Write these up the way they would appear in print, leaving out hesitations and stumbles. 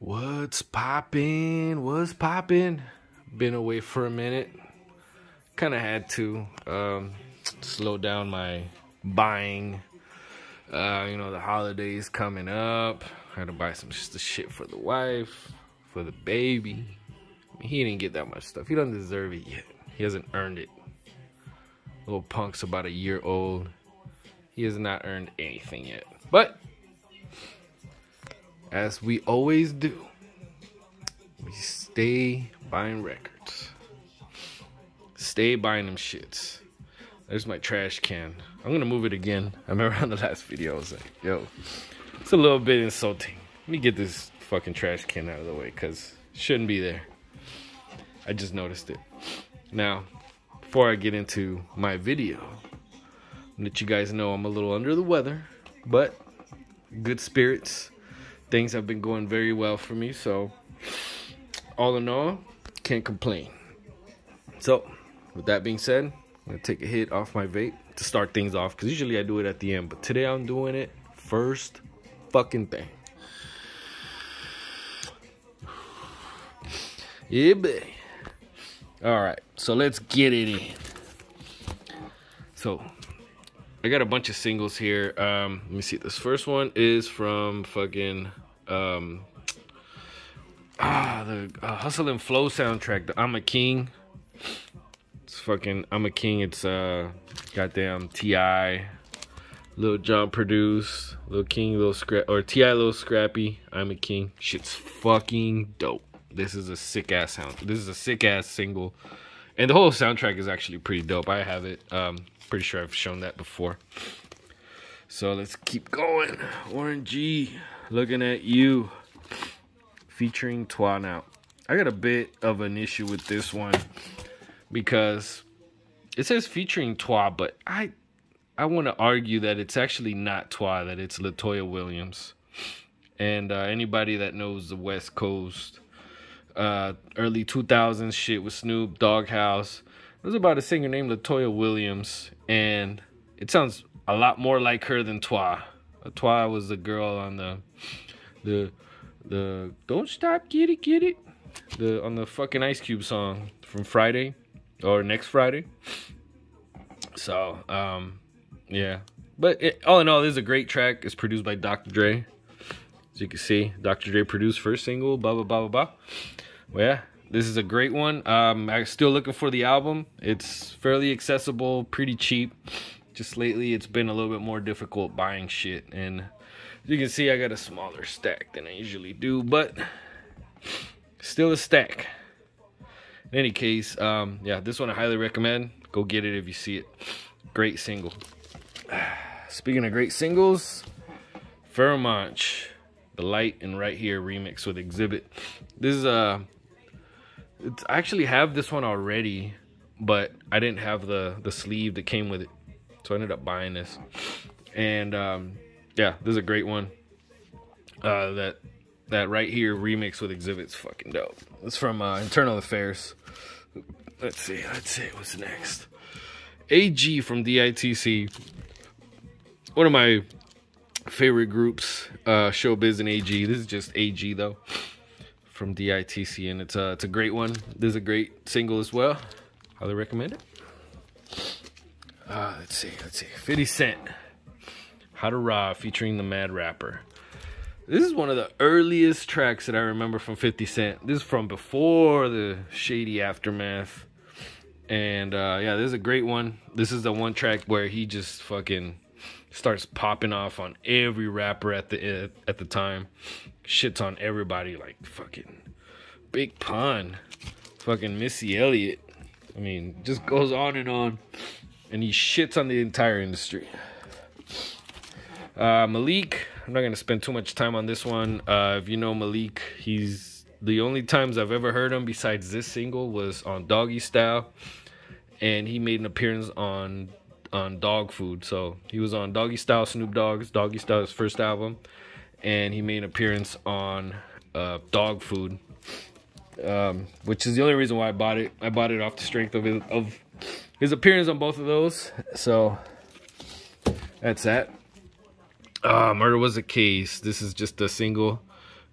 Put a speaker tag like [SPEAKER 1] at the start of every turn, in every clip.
[SPEAKER 1] What's poppin'? What's poppin'? Been away for a minute. Kind of had to slow down my buying. The holidays coming up. I had to buy some shit for the wife, for the baby. He didn't get that much stuff. He doesn't deserve it yet. He hasn't earned it. Little punk's about a year old. He has not earned anything yet. But as we always do, we stay buying records. Stay buying them shits. There's my trash can. I'm gonna move it again. I remember on the last video I was like, yo, it's a little bit insulting. Let me get this fucking trash can out of the way, because it shouldn't be there. I just noticed it. Now, before I get into my video, I'll let you guys know I'm a little under the weather, but good spirits. Things have been going very well for me, so all in all, can't complain. So, with that being said, I'm gonna take a hit off my vape to start things off, because usually I do it at the end, but today I'm doing it first fucking thing. Yeah, baby. Alright, so let's get it in. So, I got a bunch of singles here. Let me see. This first one is from fucking the Hustle and Flow soundtrack, the I'm a King. It's fucking I'm a King. It's goddamn T.I., Lil Jon produced, Lil King, T.I., Lil Scrappy. I'm a King. Shit's fucking dope. This is a sick ass sound. This is a sick ass single, and the whole soundtrack is actually pretty dope. I have it. Pretty sure I've shown that before. So let's keep going. Warren G, Looking at You, featuring Twa. Now, I got a bit of an issue with this one because it says featuring Twa, but I want to argue that it's actually not Twa, that it's Latoya Williams. And anybody that knows the West Coast, early 2000s shit with Snoop, Doghouse, it was about a singer named Latoya Williams, and it sounds a lot more like her than Twa. Twa was the girl on the Don't Stop, Get It, on the fucking Ice Cube song from Friday, or Next Friday. So, yeah. But all in all, this is a great track. It's produced by Dr. Dre. As you can see, Dr. Dre produced first single, blah, blah, blah, blah, blah. Well, yeah. This is a great one. I'm still looking for the album. It's fairly accessible, pretty cheap. Just lately, it's been a little bit more difficult buying shit. And as you can see, I got a smaller stack than I usually do, but still a stack. In any case, yeah, this one I highly recommend. Go get it if you see it. Great single. Speaking of great singles, Pharomonch, the Light and Right Here remix with Exhibit. This is I actually have this one already, but I didn't have the sleeve that came with it, so I ended up buying this. And yeah, this is a great one. That Right Here remix with Exhibit's fucking dope. It's from Internal Affairs. Let's see what's next. AG from DITC, one of my favorite groups, Showbiz and AG. This is just AG though, from DITC, and it's a great one. This is a great single as well. Highly recommend it. Let's see. 50 Cent, How to Rob, featuring the Mad Rapper. This is one of the earliest tracks that I remember from 50 Cent. This is from before the shady aftermath. And yeah, this is a great one. This is the one track where he just fucking starts popping off on every rapper at the time. Shits on everybody, like fucking Big Pun, fucking Missy Elliott. I mean, just goes on, and he shits on the entire industry. Malik, I'm not gonna spend too much time on this one. If you know Malik, he's the only times I've ever heard him besides this single was on Doggy Style, and he made an appearance on Dog Food. So he was on Doggy Style, Snoop Dogg's Doggy Style's first album, and he made an appearance on Dog Food, which is the only reason why I bought it. I bought it off the strength of his appearance on both of those. So that's that. Murder Was a Case. This is just a single.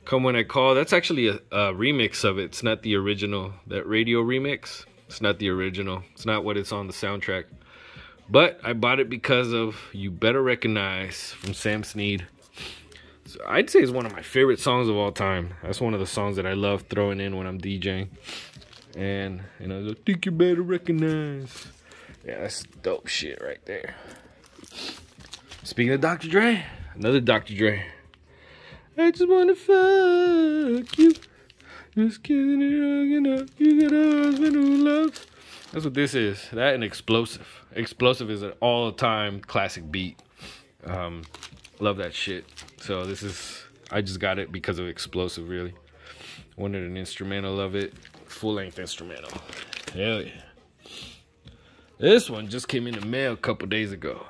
[SPEAKER 1] Come When I Call. That's actually a remix of it. It's not the original. That radio remix. It's not the original. It's not what it's on the soundtrack. But I bought it because of You Better Recognize from Sam Snead. So I'd say it's one of my favorite songs of all time. That's one of the songs that I love throwing in when I'm DJing. And, you know, I think you better recognize. Yeah, that's dope shit right there. Speaking of Dr. Dre, another Dr. Dre. I just wanna fuck you. Just kidding, you know, you got a husband who loves. That's what this is. That and Explosive. Explosive is an all-time classic beat. Love that shit. So this is, I just got it because of Explosive, really. Wanted an instrumental of it. Full-length instrumental. Hell yeah. This one just came in the mail a couple days ago.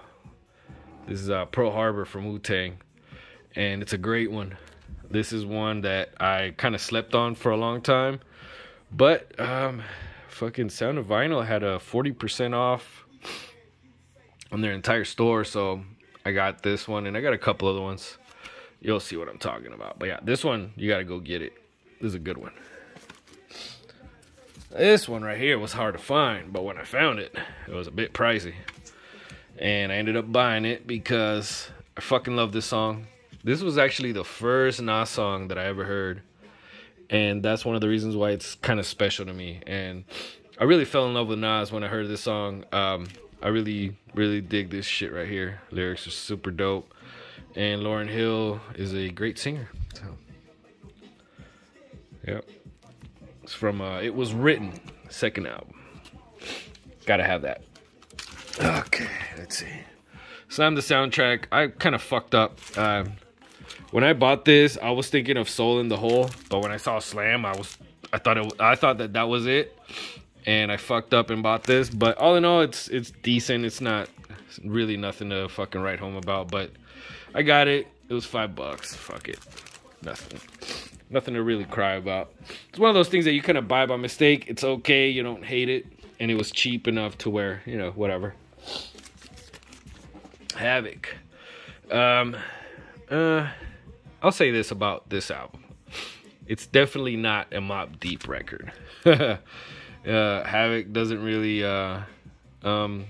[SPEAKER 1] This is Pearl Harbor from Wu-Tang. And it's a great one. This is one that I kind of slept on for a long time. But, fucking Sound of Vinyl had a 40% off on their entire store, so I got this one, and I got a couple other ones. You'll see what I'm talking about. But yeah, this one, you gotta go get it. This is a good one. This one right here was hard to find, but when I found it, it was a bit pricey. And I ended up buying it because I fucking love this song. This was actually the first Nas song that I ever heard. And that's one of the reasons why it's kind of special to me. And I really fell in love with Nas when I heard this song. I really, really dig this shit right here. Lyrics are super dope. And Lauryn Hill is a great singer. So, yep. It's from It Was Written, second album. Gotta have that. Okay, let's see. Slam the soundtrack. I kind of fucked up. When I bought this, I was thinking of Soul in the Hole, but when I saw Slam, I thought that was it, and I fucked up and bought this. But all in all, it's decent. It's not really nothing to fucking write home about, but I got it. It was $5. Fuck it, nothing to really cry about. It's one of those things that you kind of buy by mistake. It's okay, you don't hate it, and it was cheap enough to where, you know, whatever. Havoc. I'll say this about this album. It's definitely not a Mobb Deep record. Havoc doesn't really, I don't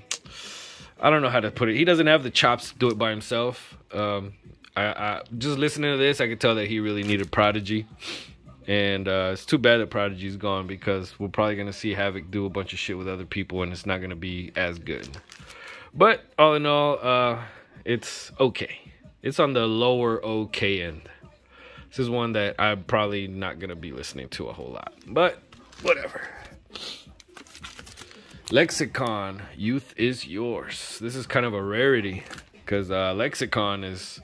[SPEAKER 1] know how to put it. He doesn't have the chops to do it by himself. I just listening to this, I could tell that he really needed Prodigy. And it's too bad that Prodigy's gone, because we're probably going to see Havoc do a bunch of shit with other people, and it's not going to be as good. But all in all, it's okay. It's on the lower okay end. This is one that I'm probably not going to be listening to a whole lot. But whatever. Lexicon Youth Is Yours. This is kind of a rarity, because Lexicon it's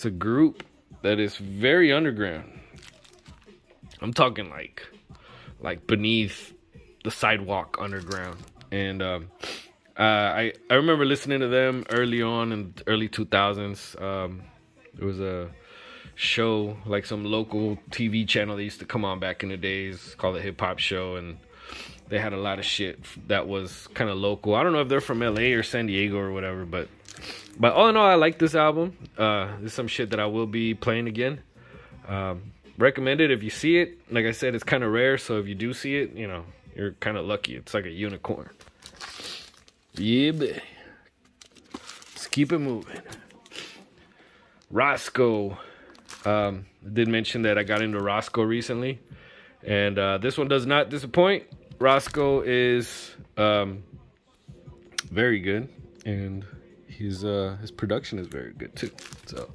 [SPEAKER 1] a group that is very underground. I'm talking like beneath the sidewalk underground. And I remember listening to them early on in the early 2000s. There was a show, like some local TV channel that used to come on back in the days, called the Hip Hop Show, and they had a lot of shit that was kind of local. I don't know if they're from LA or San Diego or whatever, but all in all, I like this album. There's some shit that I will be playing again. Recommend it if you see it. Like I said, it's kind of rare, so if you do see it, you know, you're kind of lucky. It's like a unicorn. Yeah, baby. Let's keep it moving. Roscoe. I did mention that I got into Roscoe recently, and this one does not disappoint. Roscoe is very good, and his production is very good too. So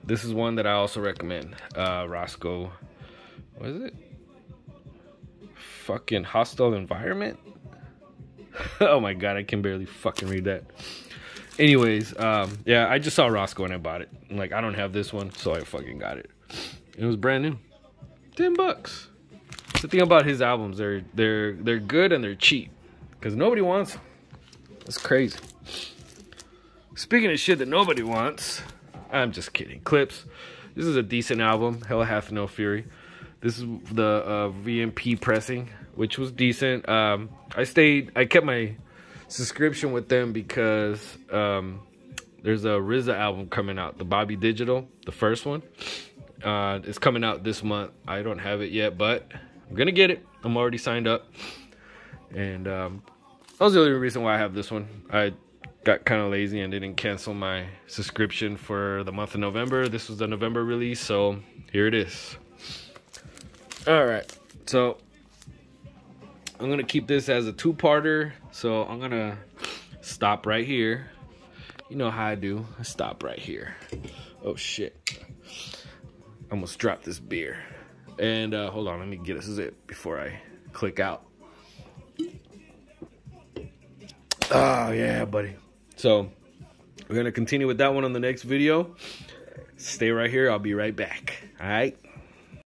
[SPEAKER 1] this is one that I also recommend. Roscoe. What is it? Fucking Hostile Environment. Oh my god, I can barely fucking read that. Anyways, yeah, I just saw Roscoe and I bought it. Like, I don't have this one, so I fucking got it. It was brand new. $10. The thing about his albums, they're good and they're cheap, because nobody wants them. That's crazy. Speaking of shit that nobody wants, I'm just kidding. Clips. This is a decent album. Hell Hath No Fury. This is the VMP pressing, which was decent. I kept my subscription with them because there's a RZA album coming out, the Bobby Digital, the first one. It's coming out this month. I don't have it yet, but I'm gonna get it. I'm already signed up, and that was the only reason why I have this one. I got kind of lazy and didn't cancel my subscription for the month of November. This was the November release, so here it is. All right, so I'm gonna keep this as a two-parter, so I'm gonna stop right here. You know how I do. I stop right here. Oh shit, I almost dropped this beer. And hold on, let me get a sip before I click out. Oh yeah, buddy. So we're gonna continue with that one on the next video. Stay right here, I'll be right back. All right.